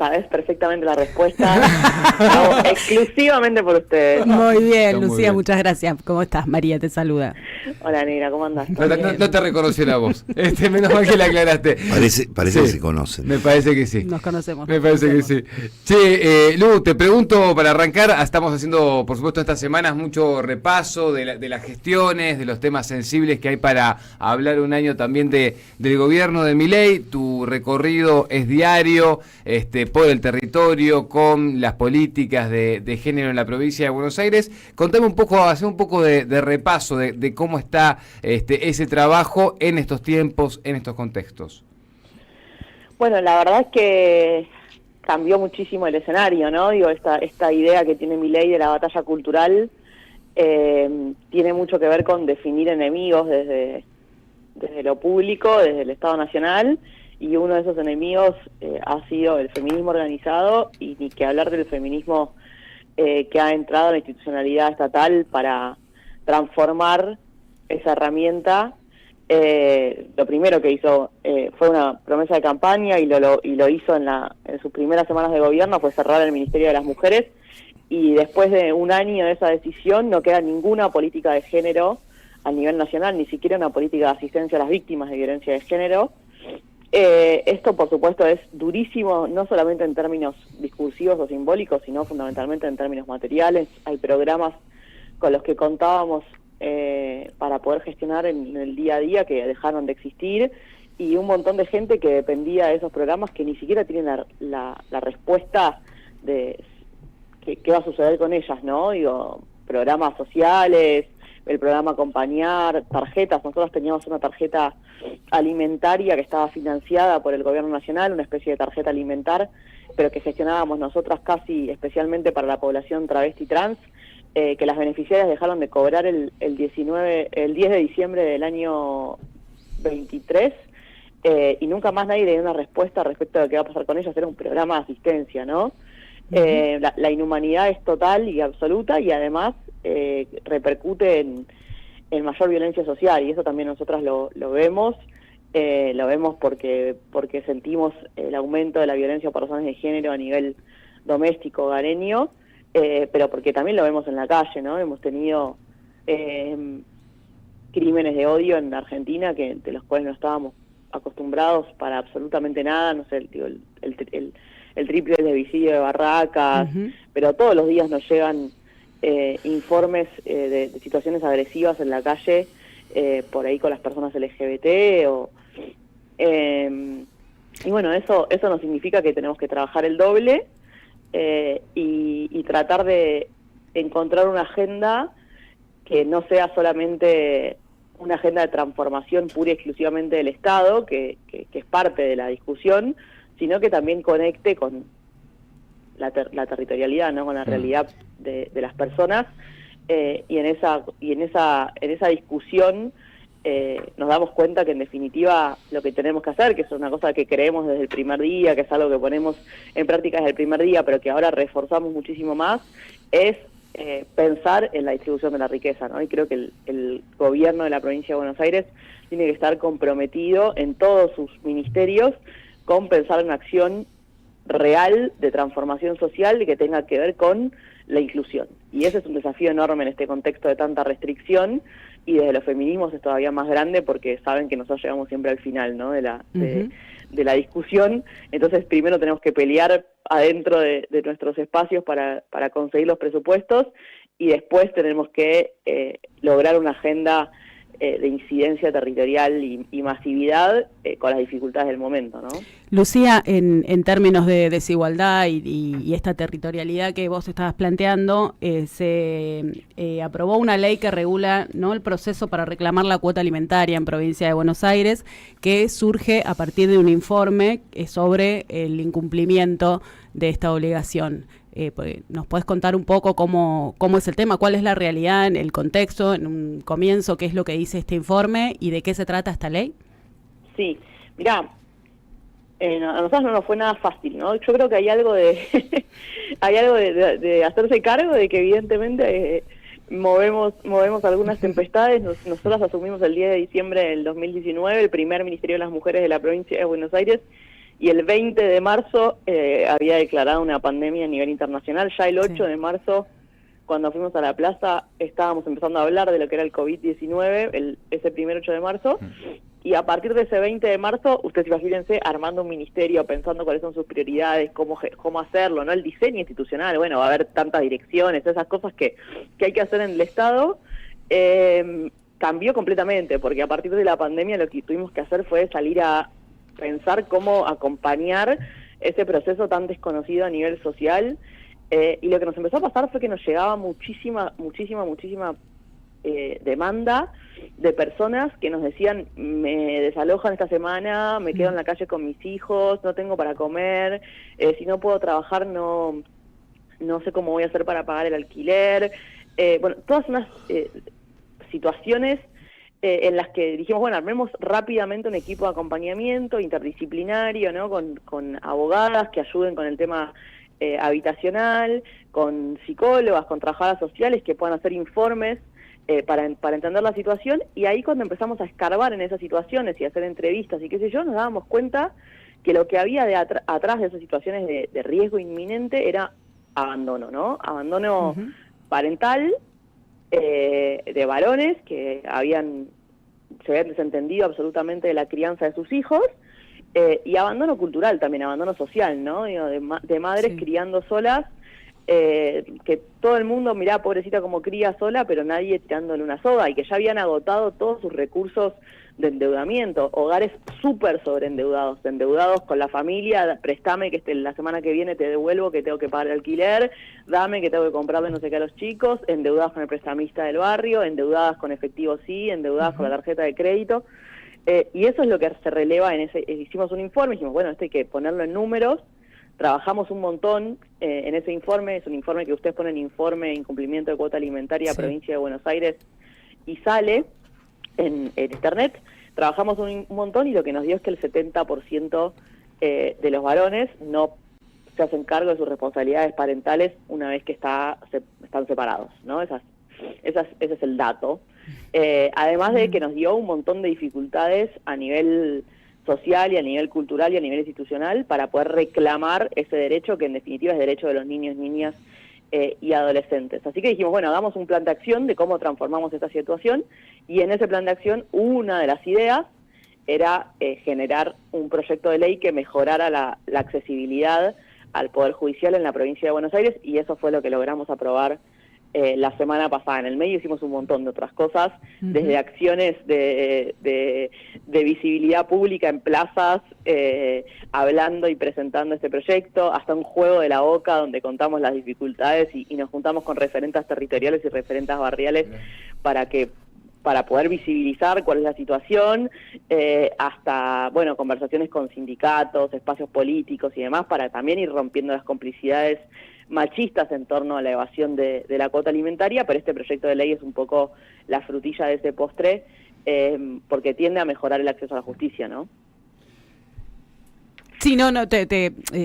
sabes perfectamente la respuesta. Hago exclusivamente por ustedes. Muy bien, Está muy Lucía, bien. muchas gracias. ¿Cómo estás? María te saluda. Hola, negra, ¿cómo andás? No te reconoció la voz. Menos mal que la aclaraste. Parece Sí, que se conocen. me parece que sí. Nos conocemos. Me parece que sí. Che, Lu, te pregunto para arrancar, estamos haciendo, por supuesto, estas semanas mucho repaso de las gestiones, de los temas sensibles que hay para hablar un año también del gobierno de Milei. Tu recorrido es diario, por el territorio, con las políticas de género en la provincia de Buenos Aires. Contame un poco, hacer un poco de repaso de cómo está ese trabajo en estos tiempos, en estos contextos. Bueno, la verdad es que cambió muchísimo el escenario, ¿no? Digo, esta idea que tiene Milei de la batalla cultural tiene mucho que ver con definir enemigos desde lo público, desde el Estado Nacional, y uno de esos enemigos ha sido el feminismo organizado, y ni que hablar del feminismo que ha entrado en la institucionalidad estatal para transformar esa herramienta. Lo primero que hizo fue una promesa de campaña y lo hizo en sus primeras semanas de gobierno, fue cerrar el Ministerio de las Mujeres, y después de un año de esa decisión no queda ninguna política de género a nivel nacional, ni siquiera una política de asistencia a las víctimas de violencia de género. Esto, por supuesto, es durísimo, no solamente en términos discursivos o simbólicos, sino fundamentalmente en términos materiales. Hay programas con los que contábamos para poder gestionar en el día a día que dejaron de existir, y un montón de gente que dependía de esos programas que ni siquiera tienen la respuesta de qué va a suceder con ellas, ¿no? Digo, programas sociales, el programa Acompañar, tarjetas. Nosotros teníamos una tarjeta alimentaria que estaba financiada por el gobierno nacional, una especie de tarjeta alimentar, pero que gestionábamos nosotras casi especialmente para la población travesti trans, que las beneficiarias dejaron de cobrar el 10 de diciembre del año 23, y nunca más nadie le dio una respuesta respecto de qué va a pasar con ellas. Era un programa de asistencia, ¿no? La inhumanidad es total y absoluta, y además repercute en mayor violencia social, y eso también nosotras lo vemos. Lo vemos porque sentimos el aumento de la violencia por razones de género a nivel doméstico, hogareño, pero porque también lo vemos en la calle, ¿no? Hemos tenido crímenes de odio en Argentina de los cuales no estábamos acostumbrados para absolutamente nada. No sé, digo, el triple de homicidio de Barracas, pero todos los días nos llegan informes de situaciones agresivas en la calle, por ahí con las personas LGBT, y bueno, eso nos significa que tenemos que trabajar el doble, y tratar de encontrar una agenda que no sea solamente una agenda de transformación pura y exclusivamente del Estado, que es parte de la discusión, sino que también conecte con la territorialidad, ¿no? Con la realidad de las personas, y en esa discusión nos damos cuenta que en definitiva lo que tenemos que hacer, que es una cosa que creemos desde el primer día, que es algo que ponemos en práctica desde el primer día, pero que ahora reforzamos muchísimo más, es pensar en la distribución de la riqueza, ¿no? Y creo que el gobierno de la provincia de Buenos Aires tiene que estar comprometido en todos sus ministerios con pensar en una acción real de transformación social y que tenga que ver con la inclusión. Y ese es un desafío enorme en este contexto de tanta restricción, y desde los feminismos es todavía más grande porque saben que nosotros llegamos siempre al final, ¿no? de la discusión. Entonces primero tenemos que pelear adentro de nuestros espacios para conseguir los presupuestos, y después tenemos que lograr una agenda de incidencia territorial y masividad con las dificultades del momento, ¿no? Lucía, en términos de desigualdad y esta territorialidad que vos estabas planteando, se aprobó una ley que regula, ¿no?, el proceso para reclamar la cuota alimentaria en provincia de Buenos Aires, que surge a partir de un informe sobre el incumplimiento de esta obligación. ¿Nos podés contar un poco cómo es el tema, cuál es la realidad en el contexto, en un comienzo, qué es lo que dice este informe y de qué se trata esta ley? Sí, mirá, a nosotros no nos fue nada fácil, ¿no? Yo creo que hay algo de hacerse cargo de que evidentemente movemos algunas tempestades. Nosotros asumimos el 10 de diciembre del 2019 el primer Ministerio de las Mujeres de la provincia de Buenos Aires, y el 20 de marzo había declarado una pandemia a nivel internacional. Ya el 8 de marzo, cuando fuimos a la plaza, estábamos empezando a hablar de lo que era el COVID-19, ese primer 8 de marzo, y a partir de ese 20 de marzo, ustedes imagínense, armando un ministerio, pensando cuáles son sus prioridades, cómo hacerlo, ¿no? El diseño institucional, bueno, va a haber tantas direcciones, esas cosas que hay que hacer en el Estado, cambió completamente, porque a partir de la pandemia lo que tuvimos que hacer fue salir a pensar cómo acompañar ese proceso tan desconocido a nivel social, y lo que nos empezó a pasar fue que nos llegaba muchísima demanda de personas que nos decían, me desalojan esta semana, me quedo en la calle con mis hijos, no tengo para comer, si no puedo trabajar no sé cómo voy a hacer para pagar el alquiler, bueno, todas unas situaciones en las que dijimos, bueno, armemos rápidamente un equipo de acompañamiento interdisciplinario, ¿no? Con abogadas que ayuden con el tema habitacional, con psicólogas, con trabajadoras sociales que puedan hacer informes para entender la situación, y ahí cuando empezamos a escarbar en esas situaciones y a hacer entrevistas y qué sé yo, nos dábamos cuenta que lo que había atrás de esas situaciones de riesgo inminente era abandono, ¿no? Abandono parental, de varones que se habían desentendido absolutamente de la crianza de sus hijos, y abandono cultural también, abandono social, ¿no? Digo, de madres criando solas, que todo el mundo, mirá, pobrecita como cría sola, pero nadie tirándole una soga, y que ya habían agotado todos sus recursos de endeudamiento, hogares súper sobreendeudados, endeudados con la familia, préstame que la semana que viene te devuelvo, que tengo que pagar el alquiler, dame que tengo que comprarle no sé qué a los chicos, endeudadas con el prestamista del barrio, endeudadas con efectivo endeudadas con la tarjeta de crédito, y eso es lo que se releva hicimos un informe, dijimos, bueno, esto hay que ponerlo en números, trabajamos un montón en ese informe, es un informe que ustedes ponen informe incumplimiento de cuota alimentaria Provincia de Buenos Aires, y sale en internet, trabajamos un montón, y lo que nos dio es que el 70% de los varones no se hacen cargo de sus responsabilidades parentales una vez que están separados, ¿no? Ese es el dato. Además de que nos dio un montón de dificultades a nivel social y a nivel cultural y a nivel institucional para poder reclamar ese derecho, que en definitiva es derecho de los niños, niñas y adolescentes. Así que dijimos, bueno, hagamos un plan de acción de cómo transformamos esta situación, y en ese plan de acción una de las ideas era generar un proyecto de ley que mejorara la accesibilidad al Poder Judicial en la provincia de Buenos Aires, y eso fue lo que logramos aprobar la semana pasada. En el medio hicimos un montón de otras cosas, desde acciones de visibilidad pública en plazas, hablando y presentando este proyecto, hasta un juego de la boca donde contamos las dificultades y nos juntamos con referentas territoriales y referentas barriales para poder visibilizar cuál es la situación, hasta, bueno, conversaciones con sindicatos, espacios políticos y demás, para también ir rompiendo las complicidades machistas en torno a la evasión de la cuota alimentaria, pero este proyecto de ley es un poco la frutilla de ese postre, porque tiende a mejorar el acceso a la justicia, ¿no? Sí,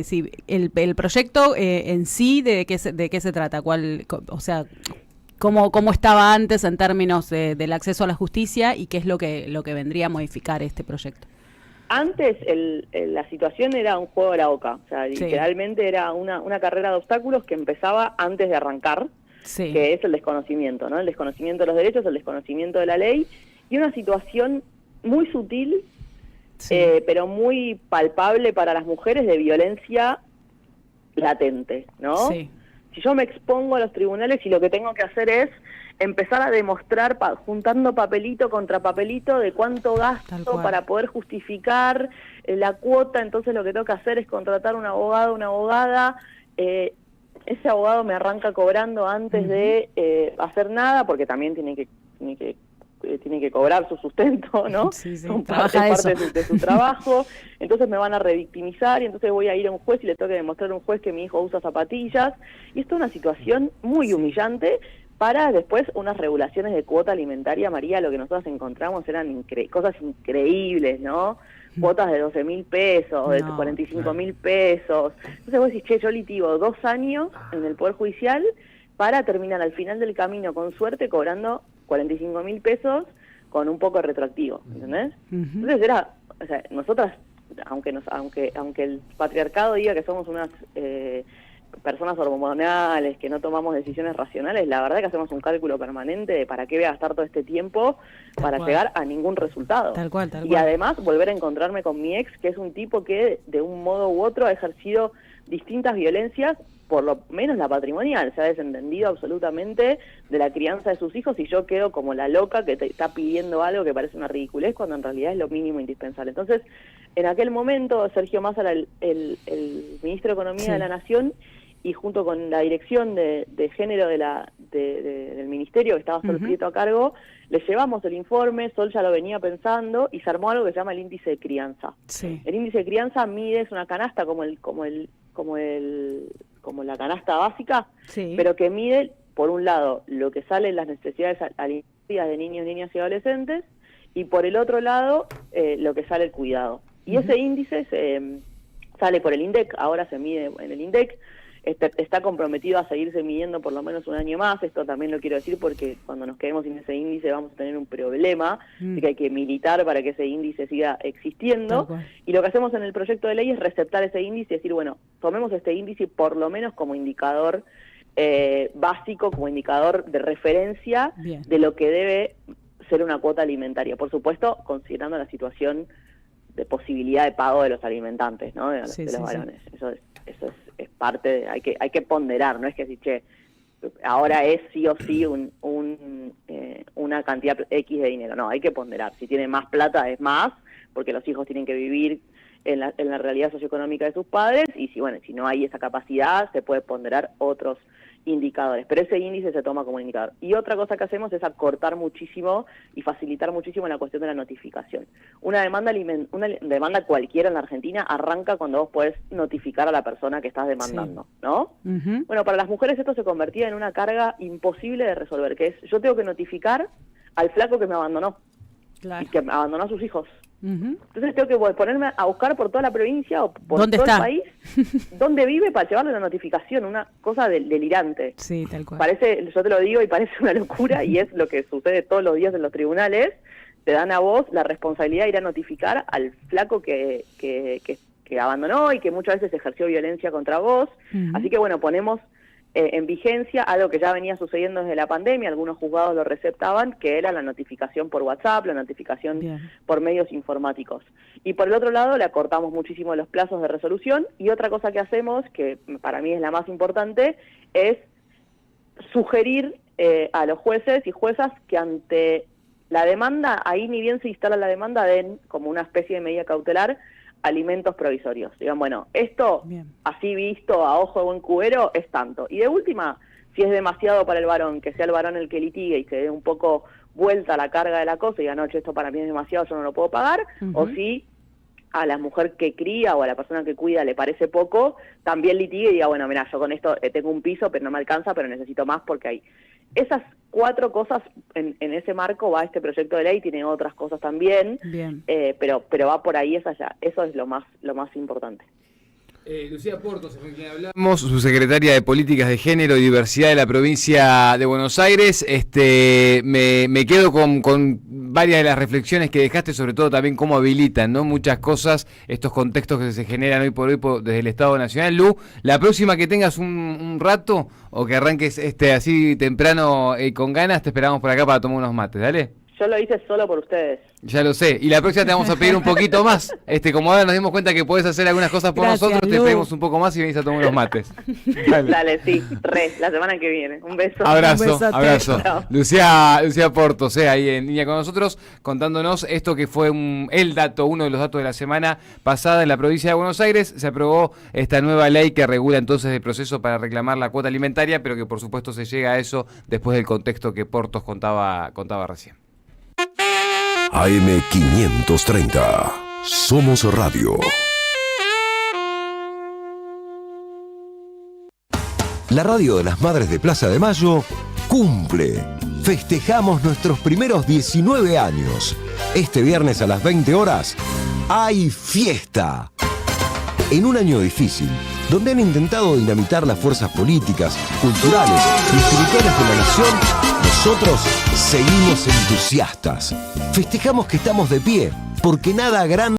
sí, el proyecto en sí, ¿de qué se trata? O sea, ¿cómo estaba antes en términos del acceso a la justicia, y qué es lo que vendría a modificar este proyecto? Antes la situación era un juego de la boca, o sea, literalmente era una carrera de obstáculos que empezaba antes de arrancar, que es el desconocimiento, ¿no? El desconocimiento de los derechos, el desconocimiento de la ley, y una situación muy sutil, pero muy palpable para las mujeres, de violencia latente, ¿no? Sí. Si yo me expongo a los tribunales y lo que tengo que hacer es empezar a demostrar, juntando papelito contra papelito, de cuánto gasto para poder justificar la cuota, entonces lo que tengo que hacer es contratar un abogado, una abogada, ese abogado me arranca cobrando antes de hacer nada, porque también tiene que cobrar su sustento, ¿no? Son parte de su trabajo, entonces me van a revictimizar, y entonces voy a ir a un juez y le tengo que demostrar a un juez que mi hijo usa zapatillas, y esto es una situación muy humillante, para después unas regulaciones de cuota alimentaria. María, lo que nosotros encontramos eran cosas increíbles, ¿no? Cuotas de 12.000 pesos, de 45.000 pesos. Entonces vos decís, yo litigo 2 años en el Poder Judicial para terminar al final del camino, con suerte, cobrando 45.000 pesos con un poco retroactivo, ¿entendés? Entonces nosotras aunque el patriarcado diga que somos unas personas hormonales, que no tomamos decisiones racionales, la verdad que hacemos un cálculo permanente de para qué voy a gastar todo este tiempo para llegar a ningún resultado. Tal cual. Y además volver a encontrarme con mi ex, que es un tipo que de un modo u otro ha ejercido distintas violencias, por lo menos la patrimonial, se ha desentendido absolutamente de la crianza de sus hijos y yo quedo como la loca que te está pidiendo algo que parece una ridiculez cuando en realidad es lo mínimo indispensable. Entonces, en aquel momento Sergio Massa era el ministro de Economía de la Nación, y junto con la dirección de género del ministerio, que estaba Sol Prieto a cargo, le llevamos el informe, Sol ya lo venía pensando, y se armó algo que se llama el índice de crianza. Sí. El índice de crianza mide, es una canasta como la canasta básica, pero que mide, por un lado, lo que sale en las necesidades alimentarias de niños, niñas y adolescentes, y por el otro lado, lo que sale el cuidado. Y ese índice sale por el INDEC, ahora se mide en el INDEC, está comprometido a seguirse midiendo por lo menos un año más. Esto también lo quiero decir porque cuando nos quedemos sin ese índice vamos a tener un problema, de que hay que militar para que ese índice siga existiendo. Y lo que hacemos en el proyecto de ley es receptar ese índice y decir, bueno, tomemos este índice por lo menos como indicador básico, como indicador de referencia de lo que debe ser una cuota alimentaria. Por supuesto, considerando la situación de posibilidad de pago de los alimentantes, ¿no? De los varones. Eso es parte de, hay que ponderar, no es que si ahora es sí o sí una cantidad X de dinero, no, hay que ponderar, si tiene más plata es más, porque los hijos tienen que vivir en la realidad socioeconómica de sus padres, y si no hay esa capacidad se puede ponderar otros indicadores, pero ese índice se toma como indicador. Y otra cosa que hacemos es acortar muchísimo y facilitar muchísimo la cuestión de la notificación. Una demanda cualquiera en la Argentina arranca cuando vos podés notificar a la persona que estás demandando, ¿no? Bueno, para las mujeres esto se convertía en una carga imposible de resolver, que es, yo tengo que notificar al flaco que me abandonó, y que abandonó a sus hijos. Entonces tengo que ponerme a buscar por toda la provincia o por todo el país dónde vive para llevarle la notificación, una cosa delirante. Sí, tal cual. Parece, yo te lo digo y parece una locura y es lo que sucede todos los días en los tribunales. Te dan a vos la responsabilidad de ir a notificar al flaco que abandonó y que muchas veces ejerció violencia contra vos. Así que bueno, ponemos en vigencia algo que ya venía sucediendo desde la pandemia, algunos juzgados lo receptaban, que era la notificación por WhatsApp, la notificación por medios informáticos. Y por el otro lado, le acortamos muchísimo los plazos de resolución, y otra cosa que hacemos, que para mí es la más importante, es sugerir a los jueces y juezas que ante la demanda, ahí ni bien se instala la demanda, den como una especie de medida cautelar alimentos provisorios. Digan, bueno, esto así visto a ojo de buen cubero es tanto. Y de última, si es demasiado para el varón, que sea el varón el que litigue y se dé un poco vuelta a la carga de la cosa y diga, no, esto para mí es demasiado, yo no lo puedo pagar, o si a la mujer que cría o a la persona que cuida le parece poco, también litigue y diga, bueno, mira, yo con esto tengo un piso, pero no me alcanza, pero necesito más porque hay... Esas 4 cosas, en ese marco va este proyecto de ley, tiene otras cosas también, pero va por ahí, eso es lo más importante. Lucía Portos, con quien hablamos, subsecretaria de Políticas de Género y Diversidad de la provincia de Buenos Aires. Me quedo con varias de las reflexiones que dejaste, sobre todo también cómo habilitan, ¿no? Muchas cosas, estos contextos que se generan hoy por hoy desde el Estado Nacional. Lu, la próxima que tengas un rato o que arranques así temprano con ganas, te esperamos por acá para tomar unos mates, ¿dale? Yo lo hice solo por ustedes. Ya lo sé. Y la próxima te vamos a pedir un poquito más. Como ahora nos dimos cuenta que podés hacer algunas cosas por nosotros, te pedimos un poco más y venís a tomar unos mates. Dale, sí. La semana que viene. Un beso. Abrazo. Lucía Portos, ahí en línea con nosotros, contándonos esto que fue uno de los datos de la semana pasada en la provincia de Buenos Aires. Se aprobó esta nueva ley que regula entonces el proceso para reclamar la cuota alimentaria, pero que por supuesto se llega a eso después del contexto que Portos contaba recién. AM530. Somos Radio. La radio de las Madres de Plaza de Mayo cumple. Festejamos nuestros primeros 19 años. Este viernes a las 20 horas hay fiesta. En un año difícil, donde han intentado dinamitar las fuerzas políticas, culturales y espirituales de la nación, nosotros seguimos entusiastas. Festejamos que estamos de pie, porque nada grande